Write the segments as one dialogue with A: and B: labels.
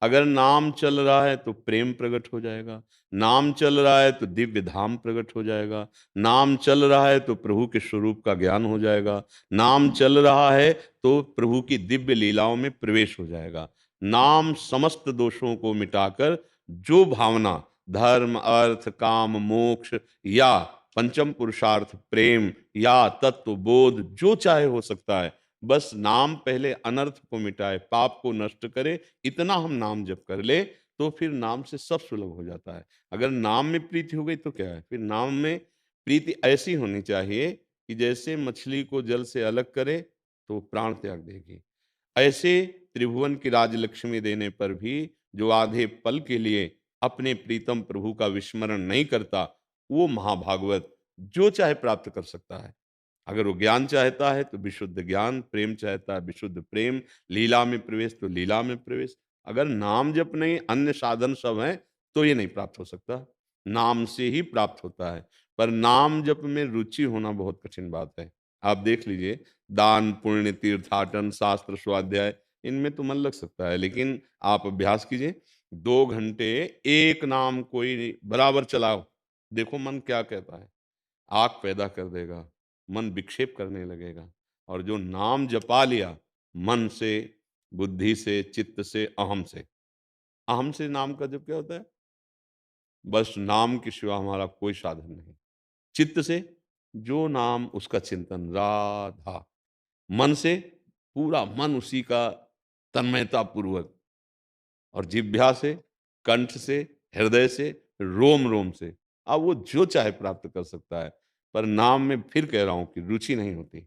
A: अगर नाम चल रहा है तो प्रेम प्रकट हो जाएगा, नाम चल रहा है तो दिव्य धाम प्रकट हो जाएगा, नाम चल रहा है तो प्रभु के स्वरूप का ज्ञान हो जाएगा, नाम चल रहा है तो प्रभु की दिव्य लीलाओं में प्रवेश हो जाएगा। नाम समस्त दोषों को मिटाकर जो भावना धर्म, अर्थ, काम, मोक्ष या पंचम पुरुषार्थ प्रेम या तत्व बोध जो चाहे हो सकता है, बस नाम पहले अनर्थ को मिटाए, पाप को नष्ट करे, इतना हम नाम जप कर ले तो फिर नाम से सब सुलभ हो जाता है। अगर नाम में प्रीति हो गई तो क्या है, फिर नाम में प्रीति ऐसी होनी चाहिए कि जैसे मछली को जल से अलग करे तो प्राण त्याग देगी, ऐसे त्रिभुवन की राजलक्ष्मी देने पर भी जो आधे पल के लिए अपने प्रीतम प्रभु का विस्मरण नहीं करता, वो महाभागवत जो चाहे प्राप्त कर सकता है। अगर वो ज्ञान चाहता है तो विशुद्ध ज्ञान, प्रेम चाहता है विशुद्ध प्रेम, लीला में प्रवेश तो लीला में प्रवेश। अगर नाम जप नहीं, अन्य साधन सब हैं, तो ये नहीं प्राप्त हो सकता। नाम से ही प्राप्त होता है। पर नाम जप में रुचि होना बहुत कठिन बात है। आप देख लीजिए, दान, पुण्य, तीर्थाटन, शास्त्र स्वाध्याय, इनमें तो मन लग सकता है, लेकिन आप अभ्यास कीजिए, 2 घंटे एक नाम कोई बराबर चलाओ, देखो मन क्या कहता है। आग पैदा कर देगा, मन विक्षेप करने लगेगा, और जो नाम जपा लिया मन से, बुद्धि से, चित्त से, अहम से, अहम से नाम का जप क्या होता है? बस नाम के सिवा हमारा कोई साधन नहीं। चित्त से जो नाम उसका चिंतन, राधा। मन से पूरा मन उसी का तन्मयता पूर्वक, और जिह्वा से, कंठ से, हृदय से, रोम रोम से। अब वो जो चाहे प्राप्त कर सकता है, पर नाम में फिर कह रहा हूं कि रुचि नहीं होती।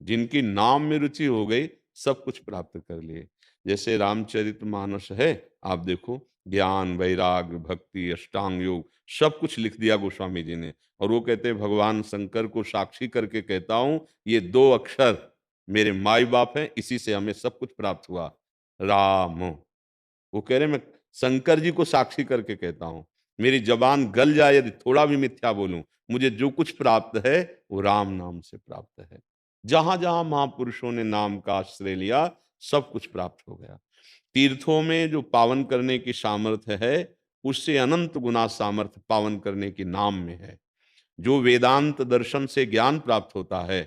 A: जिनकी नाम में रुचि हो गई, सब कुछ प्राप्त कर लिए। जैसे रामचरितमानस है, आप देखो, ज्ञान, वैराग्य, भक्ति, अष्टांग योग, सब कुछ लिख दिया गोस्वामी जी ने। और वो कहते हैं, भगवान शंकर को साक्षी करके कहता हूं, ये 2 अक्षर मेरे माई बाप हैं, इसी से हमें सब कुछ प्राप्त हुआ, राम। वो कह रहे, मैं शंकर जी को साक्षी करके कहता हूं, मेरी जबान गल जाए यदि थोड़ा भी मिथ्या बोलूं, मुझे जो कुछ प्राप्त है वो राम नाम से प्राप्त है। जहां जहां महापुरुषों ने नाम का आश्रय लिया, सब कुछ प्राप्त हो गया। तीर्थों में जो पावन करने की सामर्थ्य है, उससे अनंत गुना सामर्थ्य पावन करने की नाम में है। जो वेदांत दर्शन से ज्ञान प्राप्त होता है,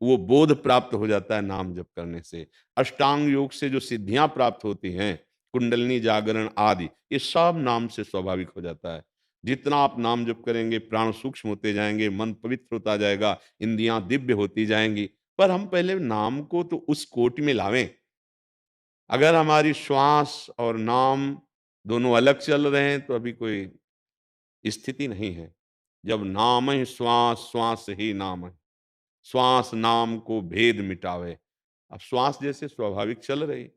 A: वो बोध प्राप्त हो जाता है नाम जप करने से। अष्टांग योग से जो सिद्धियां प्राप्त होती हैं, कुंडलनी जागरण आदि, ये सब नाम से स्वाभाविक हो जाता है। जितना आप नाम जप करेंगे, प्राण सूक्ष्म होते जाएंगे, मन पवित्र होता जाएगा, इंद्रियां दिव्य होती जाएंगी। पर हम पहले नाम को तो उस कोटि में लावें। अगर हमारी श्वास और नाम दोनों अलग चल रहे हैं तो अभी कोई स्थिति नहीं है। जब नाम ही श्वास, श्वास ही नाम है, श्वास नाम को भेद मिटावे। अब श्वास जैसे स्वाभाविक चल रही,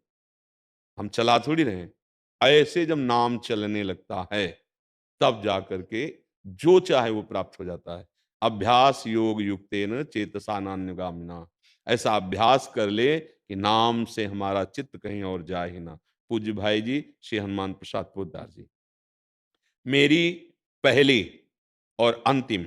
A: हम चला थोड़ी रहे हैं। ऐसे जब नाम चलने लगता है, तब जा करके जो चाहे वो प्राप्त हो जाता है। अभ्यास योग युक्तेन चेतसा नान्यगामिना। ऐसा अभ्यास कर ले कि नाम से हमारा चित्त कहीं और जाए ही ना। पूज्य भाई जी श्री हनुमान प्रसाद पोद्दार जी, मेरी पहली और अंतिम,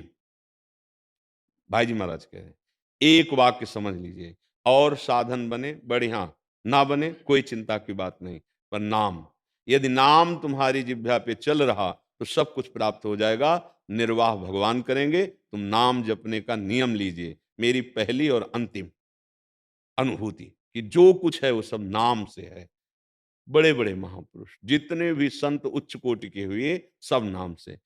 A: भाई जी महाराज कह रहे हैं, एक वाक्य समझ लीजिए, और साधन बने बढ़िया, ना बने कोई चिंता की बात नहीं, पर नाम, यदि नाम तुम्हारी जिह्वा पे चल रहा तो सब कुछ प्राप्त हो जाएगा। निर्वाह भगवान करेंगे, तुम नाम जपने का नियम लीजिए। मेरी पहली और अंतिम अनुभूति कि जो कुछ है वो सब नाम से है। बड़े बड़े महापुरुष जितने भी संत उच्च कोटि के हुए, सब नाम से।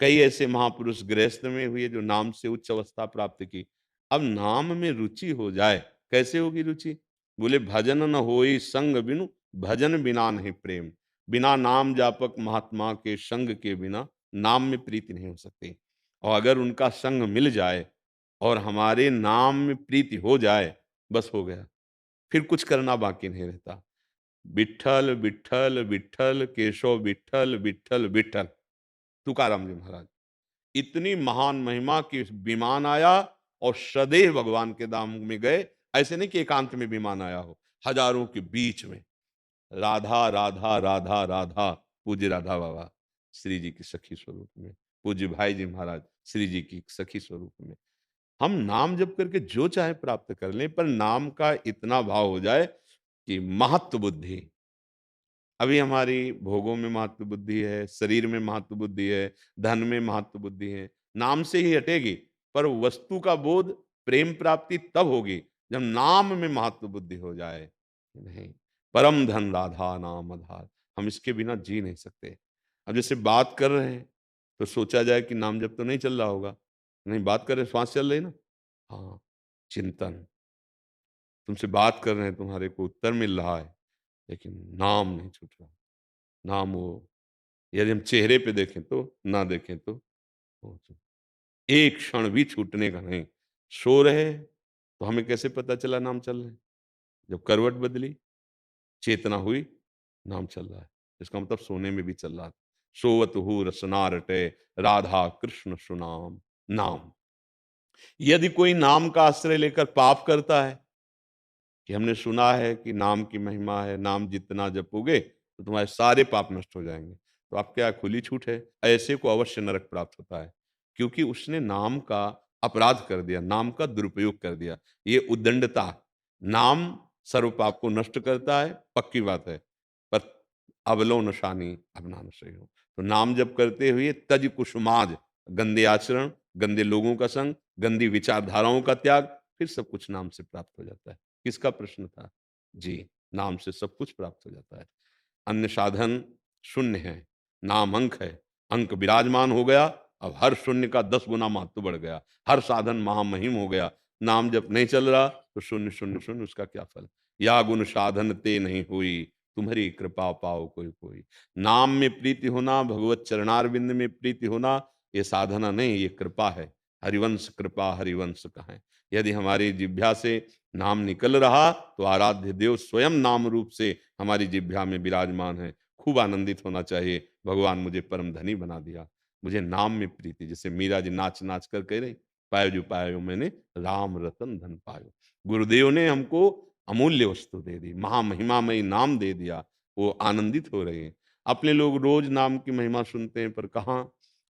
A: कई ऐसे महापुरुष गृहस्थ में हुए जो नाम से उच्च अवस्था प्राप्त की। अब नाम में रुचि हो जाए, कैसे होगी रुचि? बोले, भजन न होई संग बिनु, भजन बिना नहीं प्रेम। बिना नाम जापक महात्मा के संग के बिना नाम में प्रीति नहीं हो सकती। और अगर उनका संग मिल जाए और हमारे नाम में प्रीति हो जाए, बस हो गया, फिर कुछ करना बाकी नहीं रहता। विठ्ठल विठ्ठल विठ्ठल, केशव विठ्ठल विठ्ठल विठ्ठल। तुकाराम जी महाराज, इतनी महान महिमा की विमान आया और सदैव भगवान के धाम में गए। ऐसे नहीं कि एकांत में विमान आया हो, हजारों के बीच में। राधा राधा राधा राधा, पूज्य राधा बाबा श्री जी की सखी स्वरूप में, पूज्य भाई जी महाराज श्री जी की सखी स्वरूप में। हम नाम जप करके जो चाहे प्राप्त कर लें, पर नाम का इतना भाव हो जाए कि महत्व बुद्धि, अभी हमारी भोगों में महत्व बुद्धि है, शरीर में महत्व बुद्धि है, धन में महत्व बुद्धि है, नाम से ही हटेगी। पर वस्तु का बोध, प्रेम प्राप्ति तब होगी जब नाम में महत्व बुद्धि हो जाए। नहीं, परम धन राधा नाम आधार, हम इसके बिना जी नहीं सकते। अब जैसे बात कर रहे हैं तो सोचा जाए कि नाम जब तो नहीं चल रहा होगा, नहीं बात कर रहे, श्वास चल रही ना। हाँ, चिंतन, तुमसे बात कर रहे हैं, तुम्हारे को उत्तर मिल रहा है, लेकिन नाम नहीं छूट रहा। नाम वो, यदि हम चेहरे पे देखें तो, ना देखें तो वो तो एक क्षण भी छूटने का नहीं। सो रहे तो हमें कैसे पता चला नाम चल रहे हैं? जब करवट बदली, चेतना हुई, नाम चल रहा है। इसका मतलब सोने में भी चल रहा था। सोवत हूँ रसना रटे, राधा कृष्ण सुनाम नाम। यदि कोई नाम का आश्रय लेकर पाप करता है, कि हमने सुना है कि नाम की महिमा है, नाम जितना जपोगे तो तुम्हारे सारे पाप नष्ट हो जाएंगे, तो आप क्या खुली छूट है? ऐसे को अवश्य नरक प्राप्त होता है, क्योंकि उसने नाम का अपराध कर दिया, नाम का दुरुपयोग कर दिया। ये उद्दंडता, नाम सर्व पाप को नष्ट करता है, पक्की बात है, पर अवलो नशानी अब नाम सही हो। तो नाम जप करते हुए तज कुसुमाज, गंदे आचरण, गंदे लोगों का संग, गंदी विचारधाराओं का त्याग, फिर सब कुछ नाम से प्राप्त हो जाता है। किसका प्रश्न था? जी, नाम से सब कुछ प्राप्त हो जाता है। अन्य साधन शून्य है, नाम अंक है, अंक विराजमान हो गया, अब हर शून्य का 10 गुना महत्व बढ़ गया, हर साधन महामहिम हो गया। नाम जब नहीं चल रहा तो शून्य शून्य शून्य, उसका क्या फल? या गुण साधन ते नहीं हुई, तुम्हारी कृपा पाओ कोई कोई। नाम में प्रीति होना, भगवत चरणारविंद में प्रीति होना, ये साधना नहीं, ये कृपा है। हरिवंश कृपा हरिवंश कहें। यदि हमारी जिह्वा से नाम निकल रहा तो आराध्य देव स्वयं नाम रूप से हमारी जिह्वा में विराजमान है। खूब आनंदित होना चाहिए, भगवान मुझे परम धनी बना दिया, मुझे नाम में प्रीति। जैसे मीरा जी नाच नाच कर कह रही, पायो जो पायो मैंने राम रतन धन पायो। गुरुदेव ने हमको अमूल्य वस्तु दे दी, महामहिमामयी नाम दे दिया, वो आनंदित हो रहे हैं। अपने लोग रोज नाम की महिमा सुनते हैं, पर कहाँ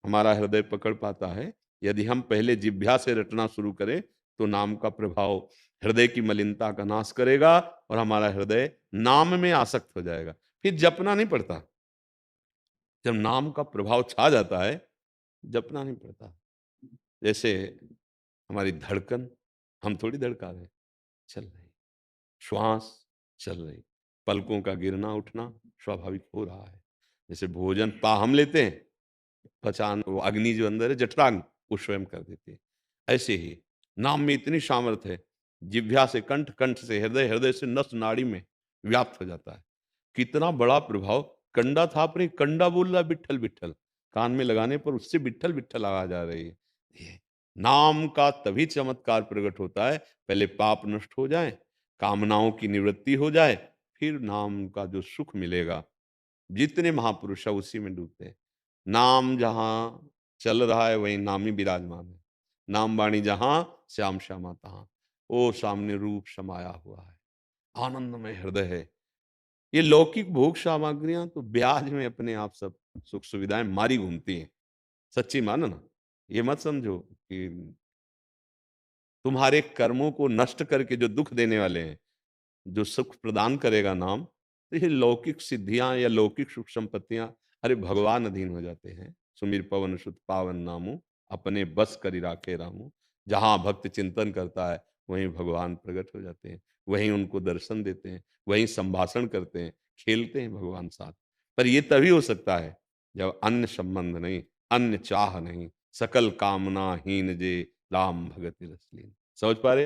A: हमारा हृदय पकड़ पाता है? यदि हम पहले जिह्वा से रटना शुरू करें तो नाम का प्रभाव हृदय की मलिनता का नाश करेगा और हमारा हृदय नाम में आसक्त हो जाएगा, फिर जपना नहीं पड़ता। जब नाम का प्रभाव छा जाता है, जपना नहीं पड़ता। जैसे हमारी धड़कन, हम थोड़ी धड़का रहे हैं, चल रही, श्वास चल रही, पलकों का गिरना उठना स्वाभाविक हो रहा है। जैसे भोजन पा हम लेते हैं, पचान वो अग्नि जो अंदर है, जठराग्नि, वो स्वयं कर देती है। ऐसे ही नाम में इतनी सामर्थ्य है, जिह्वा से कंठ, कंठ से हृदय, हृदय से नस नाड़ी में व्याप्त हो जाता है। कितना बड़ा प्रभाव! कंडा थाप रही, कंडा बोल रहा है विट्ठल विट्ठल, कान में लगाने पर उससे विट्ठल विट्ठल आवाज आ रही है। ये नाम का तभी चमत्कार प्रकट होता है, पहले पाप नष्ट हो जाए, कामनाओं की निवृत्ति हो जाए, फिर नाम का जो सुख मिलेगा। जितने महापुरुष है उसी में डूबते हैं। नाम जहाँ चल रहा है वहीं नाम ही विराजमान है। नाम वाणी जहाँ, श्याम श्यामा तहाँ। ओ सामने रूप समाया हुआ है, आनंदमय हृदय है। ये लौकिक भोग सामग्रियां तो ब्याज में अपने आप सब सुख सुविधाएं मारी घूमती हैं। सच्ची मानो ना, ये मत समझो कि तुम्हारे कर्मों को नष्ट करके जो दुख देने वाले हैं, जो सुख प्रदान करेगा नाम, तो ये लौकिक सिद्धियां या लौकिक सुख संपत्तियां, अरे भगवान अधीन हो जाते हैं। सुमिर पवन सुत पावन नामो, अपने बस करी राखे रामो। जहां भक्त चिंतन करता है वहीं भगवान प्रकट हो जाते हैं, वहीं उनको दर्शन देते हैं, वहीं संभाषण करते हैं, खेलते हैं भगवान साथ। पर ये तभी हो सकता है जब अन्य संबंध नहीं, अन्य चाह नहीं, सकल कामना हीन जे राम भगति रसलीन। समझ पा रहे हैं?